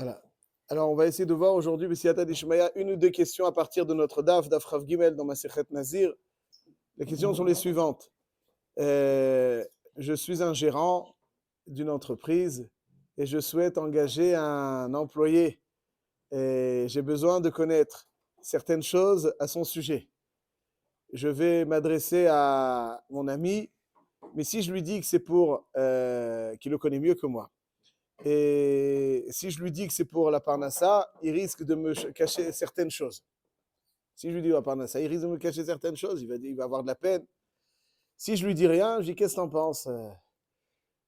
Voilà. Alors, on va essayer de voir aujourd'hui, B'siyata d'Ishmaïa, une ou deux questions à partir de notre Daf Rav Gimel dans Masechet Nazir. Les questions sont les suivantes. Je suis un gérant d'une entreprise et je souhaite engager un employé. Et j'ai besoin de connaître certaines choses à son sujet. Je vais m'adresser à mon ami, mais si je lui dis que c'est pour qu'il le connaît mieux que moi, et si je lui dis que c'est pour la Parnassa, il risque de me cacher certaines choses. Si je lui dis la Parnassa, il risque de me cacher certaines choses, il va avoir de la peine. Si je lui dis rien, je dis qu'est-ce que t'en penses?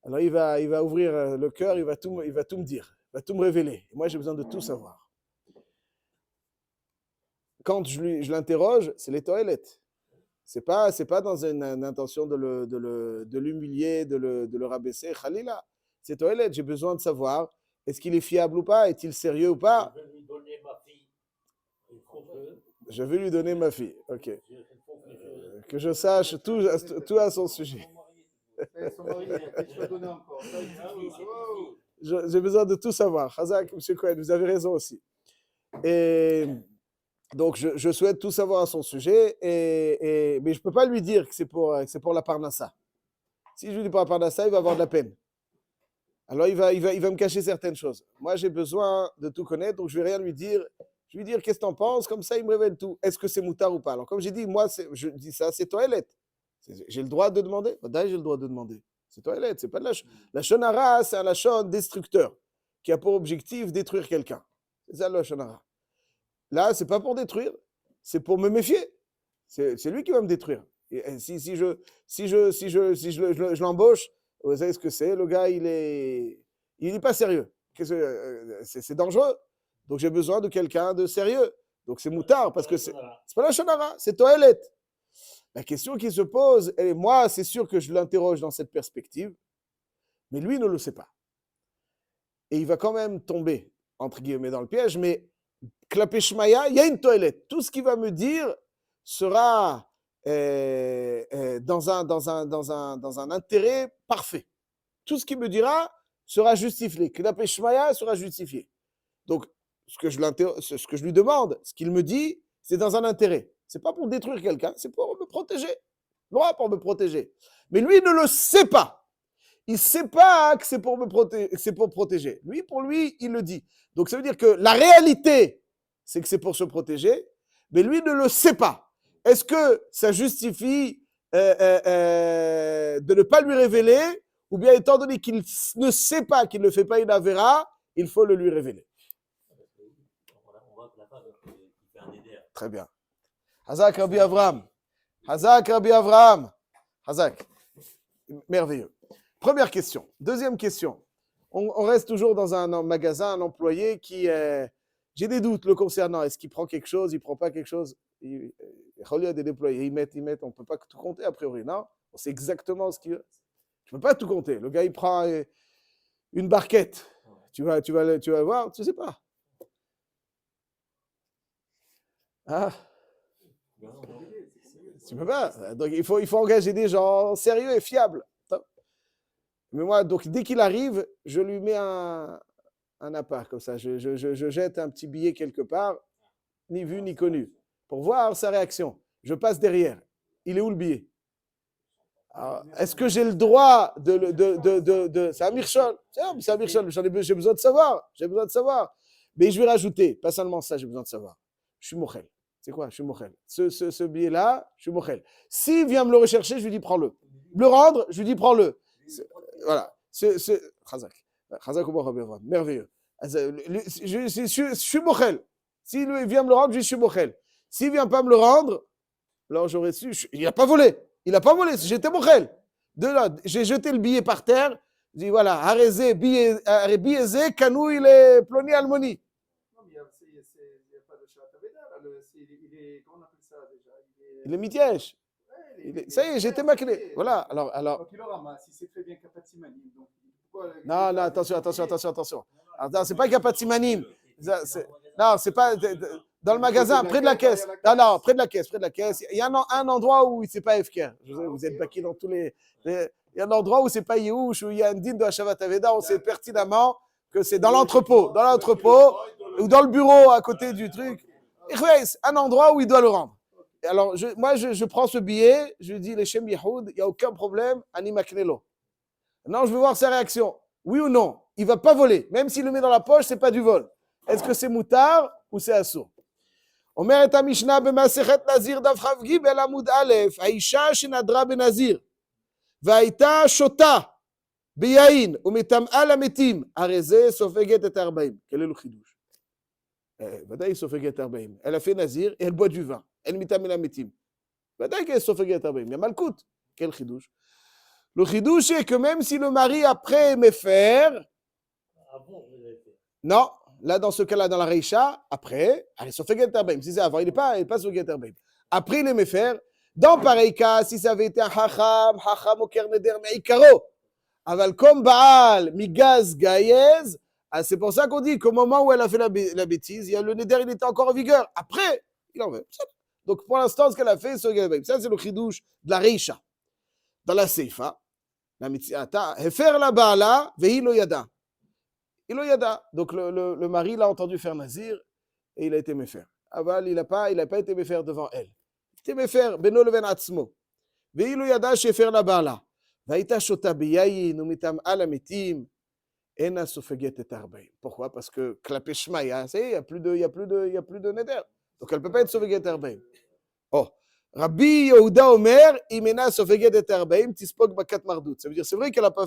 Alors il va ouvrir le cœur, il va tout me dire, il va tout me révéler. Et moi j'ai besoin de tout savoir. Quand je l'interroge, c'est les toilettes. C'est pas dans une intention de l'humilier, de le rabaisser. Khalila, c'est toilettes. J'ai besoin de savoir, est-ce qu'il est fiable ou pas? Est-il sérieux ou pas? Je vais lui donner ma fille. Je vais lui donner ma fille. Ok. Que je sache tout à son sujet. J'ai besoin de tout savoir. Hazak, M. Cohen, vous avez raison aussi. Et donc, je souhaite tout savoir à son sujet, mais je ne peux pas lui dire que c'est pour la Parnassa. Si je lui dis pour la Parnassa, il va avoir de la peine. Alors, il va me cacher certaines choses. Moi, j'ai besoin de tout connaître, donc je ne vais rien lui dire. Je vais lui dire, qu'est-ce que tu en penses? Comme ça, il me révèle tout. Est-ce que c'est moutard ou pas? Alors, comme j'ai dit, moi, je dis ça, c'est toilette. J'ai le droit de demander. D'ailleurs, j'ai le droit de demander. C'est toilette, c'est pas de la shonara, c'est un lachon destructeur qui a pour objectif détruire quelqu'un. C'est ça, le shonara. Là, c'est pas pour détruire, c'est pour me méfier. C'est lui qui va me détruire. Et si je l'embauche, vous savez ce que c'est? Le gars, il est pas sérieux. C'est dangereux. Donc j'ai besoin de quelqu'un de sérieux. Donc c'est moutard parce que c'est pas la shonara, c'est toilette. La question qui se pose, et moi, c'est sûr que je l'interroge dans cette perspective, mais lui ne le sait pas. Et il va quand même tomber, entre guillemets, dans le piège, mais Klapeshmaya, il y a une toilette. Tout ce qu'il va me dire sera dans un intérêt parfait. Tout ce qu'il me dira sera justifié. Klapeshmaya sera justifié. Donc, ce que je lui demande, ce qu'il me dit, c'est dans un intérêt. Ce n'est pas pour détruire quelqu'un, c'est pour me protéger. Droit pour me protéger. Mais lui ne le sait pas. Il ne sait pas que c'est pour me protéger. Lui, pour lui, il le dit. Donc, ça veut dire que la réalité, c'est que c'est pour se protéger, mais lui ne le sait pas. Est-ce que ça justifie de ne pas lui révéler, ou bien étant donné qu'il ne sait pas, qu'il ne fait pas une avéra, il faut le lui révéler? Très bien. Hazak Rabbi Avraham. Hazak Rabbi Avraham. Hazak. Merveilleux. Première question. Deuxième question. On reste toujours dans un magasin, un employé qui... j'ai des doutes le concernant. Est-ce qu'il prend quelque chose, il ne prend pas quelque chose? Il y a des déployés, ils mettent. On ne peut pas tout compter a priori, non? On sait exactement ce qu'il veut. Tu ne peux pas tout compter. Le gars, il prend une barquette. Tu vas voir, tu ne sais pas. Ah. Tu peux pas. Donc, il faut engager des gens sérieux et fiables. Mais moi, donc, dès qu'il arrive, je lui mets un appart, comme ça. Je jette un petit billet quelque part, ni vu ni connu, pour voir sa réaction. Je passe derrière. Il est où le billet? Est-ce que j'ai le droit de c'est un mirchol. C'est un mirchol, j'ai besoin de savoir. Mais je vais rajouter, pas seulement ça, j'ai besoin de savoir. Je suis mochel. C'est quoi? Je suis mochel. Ce billet-là, je suis mochel. S'il vient me le rechercher, je lui dis prends-le. Le rendre, je lui dis prends-le. Voilà. Chazak. Chazak ou Bochabevan. Merveilleux. Je suis mochel. S'il vient me le rendre, je suis mochel. S'il ne vient pas me le rendre, alors j'aurais su. Il n'a pas volé. J'étais mochel. De là, j'ai jeté le billet par terre. Je dis voilà, arrêtez, billet, canou, il est ploni almoni. Non, mais il n'y a pas de chat. Comment on appelle ça déjà? Il est mitiesh. Ça y est, j'étais maclé. Voilà. Alors. Si c'est très bien Kapatimanim. Non, attention. Attends, c'est pas Kapatimanim. Non, c'est pas dans le magasin, près de la caisse. Non, près de la caisse. Il y a un endroit où c'est pas FK. Vous êtes baqués dans tous les. Il y a un endroit où c'est pas Yehush, où il y a un din de Hashavat Aveda, on sait pertinemment que c'est dans l'entrepôt ou dans le bureau à côté du truc. Un endroit où il doit le rendre. Et alors, moi, je prends ce billet, je lui dis, les Shem Yehoud, il n'y a aucun problème, Anima Knelo. Non, je veux voir sa réaction. Oui ou non? Il ne va pas voler. Même s'il le met dans la poche, ce n'est pas du vol. Est-ce que c'est moutard ou c'est assourd? אומרת המשנה במסכת נזיר דף כ"ג עמוד א', האישה שנדרה בנזיר והייתה שותה ביין ומטמאה למתים, הרי זה סופגת את 40. quel est le חידוש? ודאי היא סופגת 40. Elle a fait נזיר et elle boit du vin. Elle מטמאה למתים. ודאי qu'elle סופגת 40. Il y a malkout. Quel חידוש? Le חידוש est que même si le mari après aimait faire, non, là dans ce cas-là, dans la Reisha, après, elle est sofeget terbaim. Si c'est avant, il n'est pas sofeget terbaim. Après, il aimait faire. Dans pareil cas, si ça avait été un hacham au kerneder meikaro, aval comme Baal, migaz gaïez, c'est pour ça qu'on dit qu'au moment où elle a fait la bêtise, il y a le neder, il était encore en vigueur. Après, il en veut. Donc pour l'instant, ce qu'elle a fait, c'est ça, c'est le chidouche de la Reisha. Dans la Seifa, la mitziata, hefer la Baala, vehi lo yada. Il lo yada. Donc le mari l'a entendu faire nazir et il a été méfer. Aval, il n'a pas été méfer devant elle. Il était méfer, beno leven atzmo. Vehi lo yada, shefer la Baala. Vaïta shota biyayin, umitam ala mitim. Ena sofeget et arbaim. Pourquoi? Parce que klapé shmaïa, il n'y a plus de neder. Donc elle ne peut pas être sofeget et arbaim. Oh. Rabbi Yehuda Omer, Imena Sofeget et Arbaim, Tispok Bakat Mardout. Ça veut dire, c'est vrai qu'elle n'a pas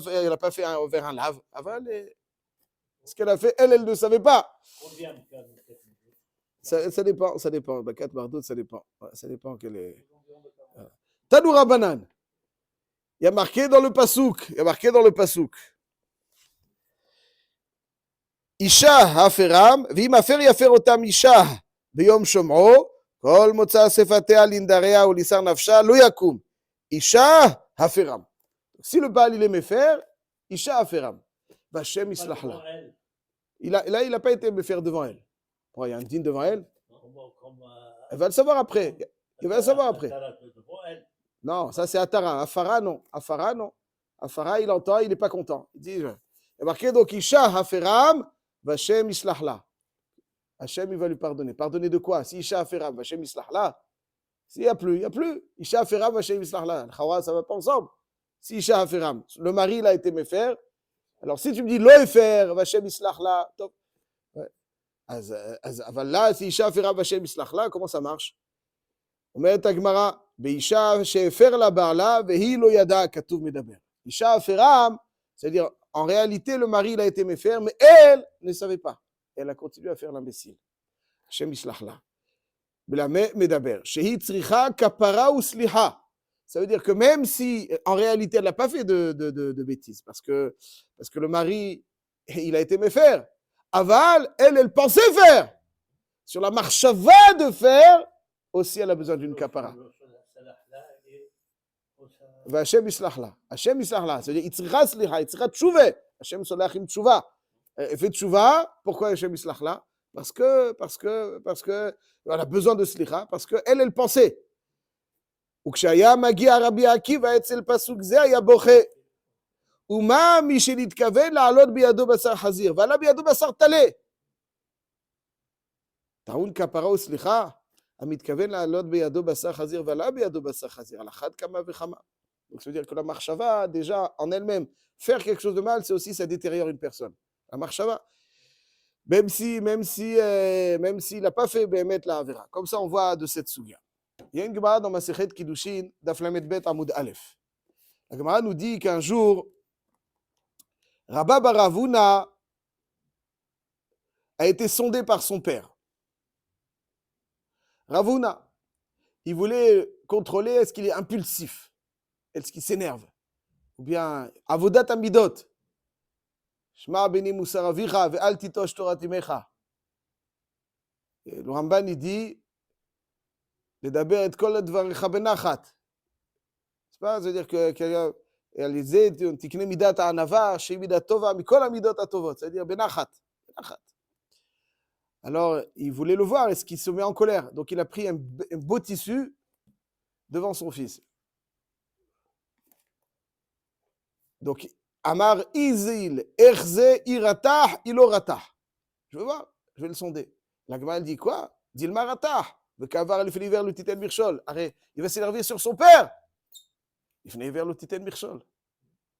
fait vers un lave. Ce qu'elle a fait, elle ne savait pas. Ça dépend. Bakat Mardout, ça dépend. Ça dépend quelle est. Tanoura Banan. Il y a marqué dans le Pasouk. Isha Haferam, Vim Afer Yafer Otam Isha, Beyom Shomro. כל מוצא שפתיה לנדריה ולסר נפשה לא יקום. אישה הפרם. Si le Baal il aimait faire, אישה הפרם. והשם יסלח לה. Il n'a pas été méfaire devant elle. Pourquoi il y a un dîne devant elle? Elle va le savoir après. Non, ça c'est Atara. Afara non. Afara il entend, il n'est pas content. Il dit, il y a marqué donc Isha haferam, Vashem yislah la. Hachem, il va lui pardonner. Pardonner de quoi? Si Isha Aferam, Hachem Islah là. S'il n'y a plus, il n'y a plus. Isha Aferam, Hachem Islah là. Chawa, ça ne va pas ensemble. Si Isha Aferam, le mari, il a été méfaire. Alors si tu me dis Lo Efer, Hachem Islah là. Là, si Isha Aferam, Hachem Islah là, comment ça marche? On met ta Gemara, Beisha Shefer la Barla, Vehi Lo Yada, Katuv Medaber. Isha Aferam, c'est-à-dire, en réalité, le mari, il a été méfaire, mais elle ne savait pas. Elle a continué à faire l'imbécile. Hashem yislah la. Medaber. Shehi tzricha kapara ou sliha. Ça veut dire que même si, en réalité, elle n'a pas fait de bêtises, parce que le mari, il a été méfaire. Aval, elle pensait faire. Sur la marchava de faire, aussi elle a besoin d'une kapara. Hashem yislah la. Hashem yislah la. C'est-à-dire, tzricha sliha, tzricha tchouve. Hashem solach im tchouva. Elle fait tchouva, pourquoi Hashem Yislah là? Parce que elle a besoin de slicha, parce qu'elle pensait. וכשהיה מגיע רבי עקיבא אצל פסוק זה היה בוכה. ומה מי שנתכוון לעלות בידו בשר חזיר, ועלה בידו בשר טלה. טעון כפרה וסליחה, המתכוון לעלות בידו בשר חזיר, ועלה בידו בשר חזיר, על אחת כמה וכמה. Donc ça veut dire que la marchava, déjà, en elle-même, faire quelque chose de mal, c'est aussi ça détériore une personne. La marchava, même s'il n'a pas fait mettre la avera. Comme ça, on voit de cette souga. Il y a une Gemara dans Masechet Kiddushin, Daflamet Bet Amoud Aleph. La Gemara nous dit qu'un jour, Rabba bar Ravuna a été sondé par son père. Ravuna, il voulait contrôler est-ce qu'il est impulsif, est-ce qu'il s'énerve, ou bien Avodat Amidot. Shma beni musar avicha ve'al titosh Torah imecha. Le Ramban il dit ledaber et kol dvarecha benachat. C'est pas, c'est-à-dire que réaliser tikne midat ha'anava shei midat tova mikol hamidot hatovot, c'est-à-dire benachat. Alors il voulait le voir, est-ce qu'il se met en colère? Donc il a pris un beau tissu devant son fils. Donc Amar Izil, Erze, Iratah, Iloratah. Je veux voir, je vais le sonder. La Gemara dit quoi? Dit le Maratah. Le Kavar, il fait vers le Titan Birchol. Arrête, il va s'énerver sur son père. Il venait vers le Titan Birchol.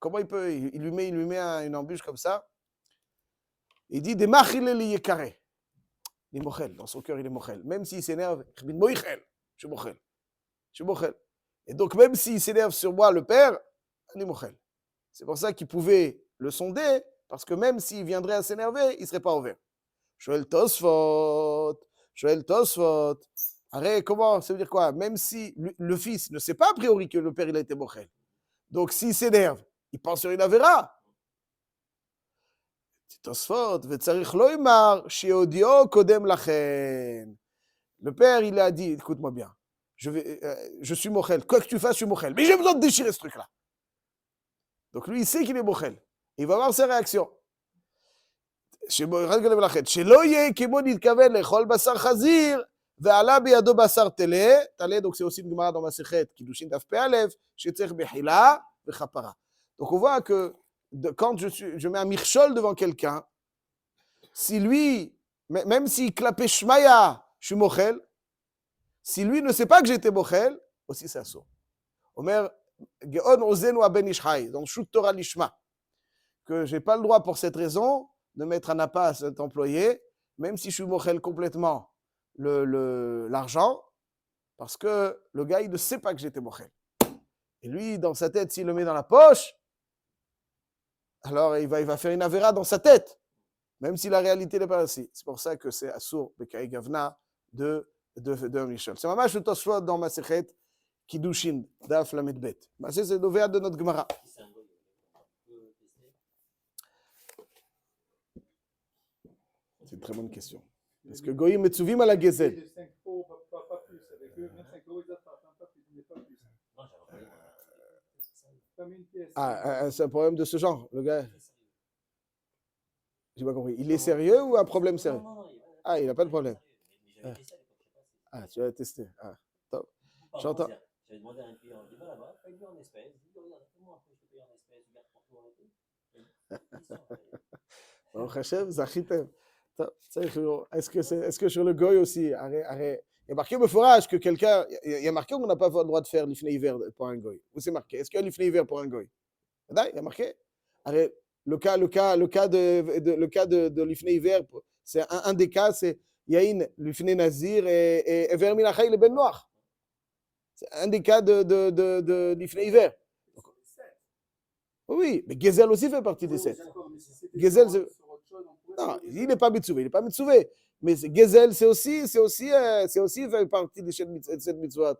Comment il peut? Il lui met une embûche comme ça. Il dit des machil li yekare. Il est mochel. Dans son cœur, il est mochel. Même s'il s'énerve, je suis mochel. Je suis mochel. Et donc, même s'il s'énerve sur moi, le père, il est mochel. C'est pour ça qu'il pouvait le sonder, parce que même s'il viendrait à s'énerver, il ne serait pas ouvert. Shoel Tosfot. Arrête, comment? Ça veut dire quoi? Même si le fils ne sait pas a priori que le père, il a été mochel. Donc, s'il s'énerve, il pense sur une avéra. Tosfot, Vetzarich loimar, sheodio kodem lachen. Le père, il a dit, écoute-moi bien, je suis mochel, quoi que tu fasses, je suis mochel. Mais j'ai besoin de déchirer ce truc-là. Donc lui, il sait qu'il est mochel. Il va voir ses réactions. שלא יהיה כמו נתכוון לאכול בשר חזיר, ועלה בידו בשר טלה, טלה, donc c'est aussi une gemara dans Masechet, Kiddushin Daf Peh Aleph, שצריך בחילה וכפרה. Donc on voit que quand je mets un mirchol devant quelqu'un, si lui, même s'il clapait Shmaya, je suis mochel, si lui ne sait pas que j'étais mochel, aussi c'est assourd. Omer, Geon Ozenu Aben Ishai, dans Shut Torah Lishma, que je n'ai pas le droit pour cette raison de mettre un appât à cet employé, même si je suis mochel complètement l'argent, parce que le gars, il ne sait pas que j'étais mochel. Et lui, dans sa tête, s'il le met dans la poche, alors il va faire une avéra dans sa tête, même si la réalité n'est pas ainsi. C'est pour ça que c'est assourd, Bekaï Gavna, de Michel. C'est mamash le Tosfot dans Masechet, Kiddushin, Daf Lamed Bet. C'est l'ovéa de notre Gemara. C'est une très bonne question. Est-ce que Goïm Metsuvim à la Gezel? Ah, c'est un problème de ce genre, le gars. J'ai pas compris. Il est sérieux ou un problème sérieux? Ah, il n'a pas de problème. Ah, tu vas tester. Ah, top. J'entends. J'avais demandé à un client, je dis bah là-bas, paye-lui en espèces. Il dit regarde, comment après je te paye en espèces, je garde pour toi et tout. Baruch Hashem, zachitem. Est-ce que sur le goy aussi, arrête. Il y a marqué Meforage que quelqu'un, il y a marqué qu'on n'a pas le droit de faire l'ifnei hiver pour un goy. Où c'est marqué? Est-ce qu'il y a l'ifnei hiver pour un goy? Il y a marqué. Arrête. Le cas de l'ifnei hiver, c'est un des cas, c'est Yahin, l'ifnei nazir et Ever Minachai le ben noir. C'est un des cas de l'ifnei hiver. Oui, mais Gezel aussi fait partie des 7. Gezel, non, il n'est pas mitzouvé, mais Gezel, c'est aussi fait partie des 7 mitzvot.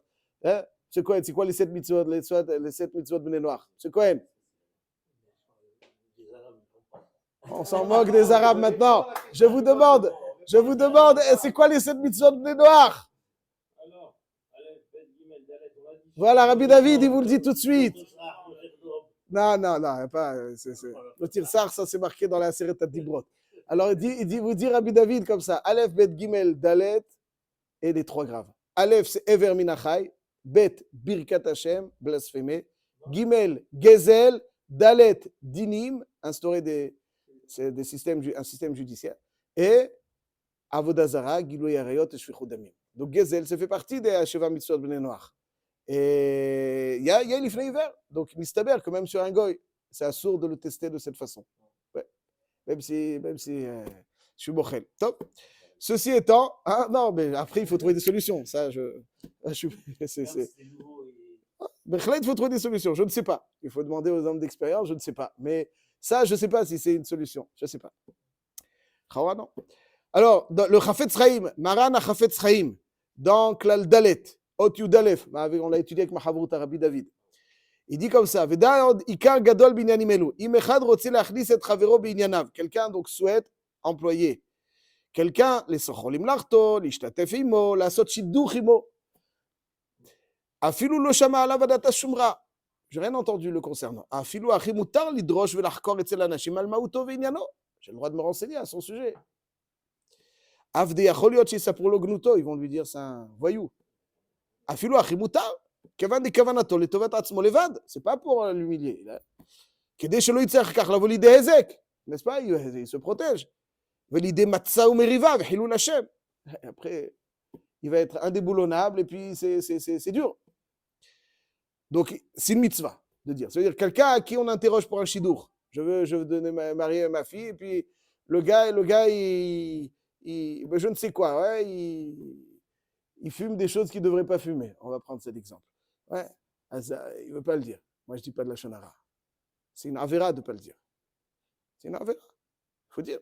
Hein? C'est quoi les 7 mitzvot, les 7 mitzvot de noirs? C'est quoi? On s'en moque des Arabes maintenant. Je vous demande, c'est quoi les 7 mitzvot de noirs? Voilà, Rabbi David, il vous le dit tout de suite. Non, pas. Le tirsar, ça c'est marqué dans la série Dibrot. Alors il vous dit Rabbi David comme ça. Aleph, Bet, Gimel, Dalet et les 3 graves. Aleph, c'est Ever Minachai. Bet, Birkat Hashem, blasphémé. Gimel, Gezel. Dalet, Dinim, instaurer un système judiciaire. Et Avodazara, Gilou Yarayot et Shvichud Damim. Donc Gezel, ça fait partie des Sheva Mitzvot Bnei Noach. Et il y a l'ifnei hiver. Donc, mistaber que même sur un goy, c'est assourd de le tester de cette façon. Ouais. Même si je suis mochel. Top. Ceci étant, hein, non, mais après, il faut trouver des solutions. Ça, il faut trouver des solutions. Je ne sais pas. Il faut demander aux hommes d'expérience, je ne sais pas. Mais ça, je ne sais pas si c'est une solution. Je ne sais pas. Chawa, non. Alors, le Chafetz Chaim, Maran à Chafetz Chaim, dans Klal Dalet, Ot Yudalef, on l'a étudié avec Mahavrut Rabbi David. Il dit comme ça, Ikar Gadol Binyanim Elu. Im Echad Rotze Lachnis et Chavero Binyanav. Quelqu'un donc souhaite employer. Quelqu'un, les Socholim Larto, l'Ishtatef Imo, la Sot Shidduch Imo. Afilu Lo Shama Alav Adat Shumra. J'ai rien entendu le concernant. Afilu Achi Mutar Lidrosh Velachkor Etzel Anashim Al Mauto Vinyano. J'ai le droit de me renseigner à son sujet. Avde Yacholiot Shisapurlo Gnuto. Ils vont lui dire c'est un voyou. Afilou achimutar, kevan de kavanato, le tovat atzmo levad, c'est pas pour l'humilier. כדי שלא יצטרך כך לבוא לידי היזק, n'est-ce pas? Il se protège. ולידי מצה ומריבה וחילול השם. Après, il va être indéboulonnable et puis c'est dur. Donc, c'est une mitzvah de dire. Ça veut dire quelqu'un à qui on interroge pour un shidour. Je veux donner marier à ma fille et puis le gars, ben je ne sais quoi, ouais, il fume des choses qu'il ne devrait pas fumer. On va prendre cet exemple. Ouais, il ne veut pas le dire. Moi, je ne dis pas de la shonara. C'est une avéra de ne pas le dire. C'est une avéra. Il faut dire.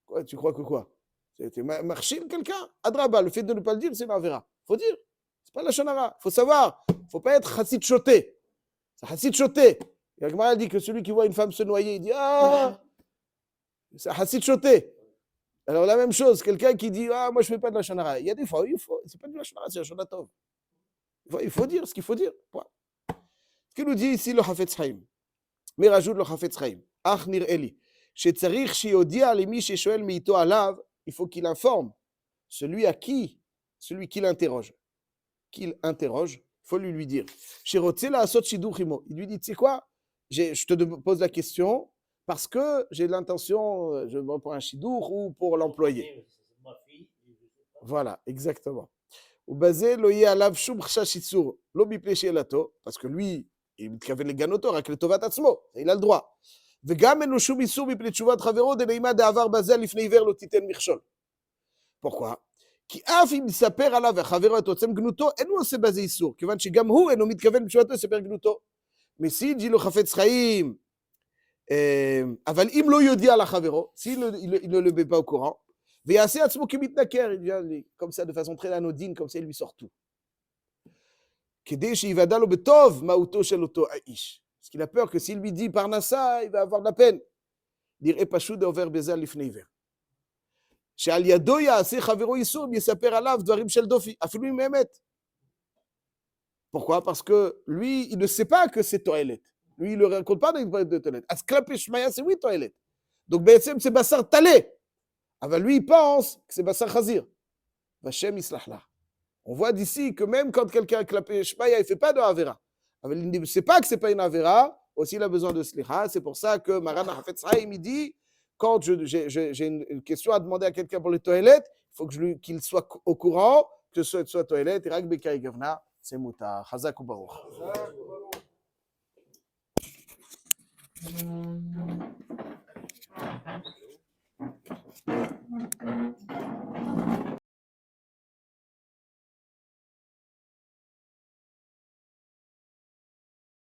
Quoi, tu crois que quoi? Tu marchines quelqu'un? Adraba, le fait de ne pas le dire, c'est une avéra. Il faut dire. C'est pas la shonara. Il faut savoir. Il ne faut pas être chassid choté. C'est chassid choté. Et Agmara dit que celui qui voit une femme se noyer, il dit ah, c'est chassid choté. Alors la même chose, quelqu'un qui dit ah, moi je ne fais pas de la shonara. Il y a des fois, c'est pas de la shonara, c'est la shonara tov. Il faut dire ce qu'il faut dire. Point. Ce qu'il nous dit ici le Hafetz Chaim. Mais rajoute le Hafetz Chaim. Ach nir eli. שצריך שיודיע למי ששואל מאיתו עליו, il faut qu'il informe celui qui l'interroge. Qu'il interroge, il faut lui dire. שרוצה לעשות שידוך עמו. Il lui dit, tu sais quoi, je te pose la question parce que j'ai l'intention, je vais pour un shidour ou pour l'employé. Voilà, exactement. ובזה לא יהיה עליו שום חשש איסור, לא מפני שאלתו, parce que lui, il מתכוון לגן אותו רק לטובת עצמו, il a le droit. וגם אין לו שום איסור מפני תשובת חברו דנעימה דעבר בזה לפני עיוור לא תיתן מכשול. pourquoi? כי אף אם יספר עליו והחברו את עוצם גנותו, אין הוא עושה בזה איסור, כיוון שגם הוא אינו מתכוון בתשובתו לספר גנותו. מסיד ג'ילו חפץ חיים, אבל אם לא יודיע לחברו, s'il ne le met pas au courant, ויעשה עצמו כמתנכר, comme ça de façon très anodine, comme ça il lui sort tout. כדי שיוודע לו בטוב מהותו של אותו האיש. Parce qu'il a peur que s'il lui dit Parnassa, il va avoir de la peine. Dire Epashou de over bezal lifnei iver. שעל ידו יעשה חברו איסור, יספר עליו דברים של דופי, אפילו אם אמת. Pourquoi? Parce que lui, il ne sait pas que c'est toilette. Lui, il ne le raconte pas de toilette. As klapé shmaya, c'est oui toilette. Donc, בעצם, c'est bassar talé. Aber lui, il pense que c'est bassar chazir. Vashem islah la. On voit d'ici que même quand quelqu'un a klapé shmaya, il ne fait pas de avera. Il ne sait pas que ce n'est pas une avera, aussi il a besoin de slicha. C'est pour ça que Maran Hafetz Chaim dit, quand j'ai une question à demander à quelqu'un pour les toilettes, il faut qu'il soit au courant que ce soit toilette, et Rak Bekai Gavna, c'est Moutar. Chazak ou Baruch.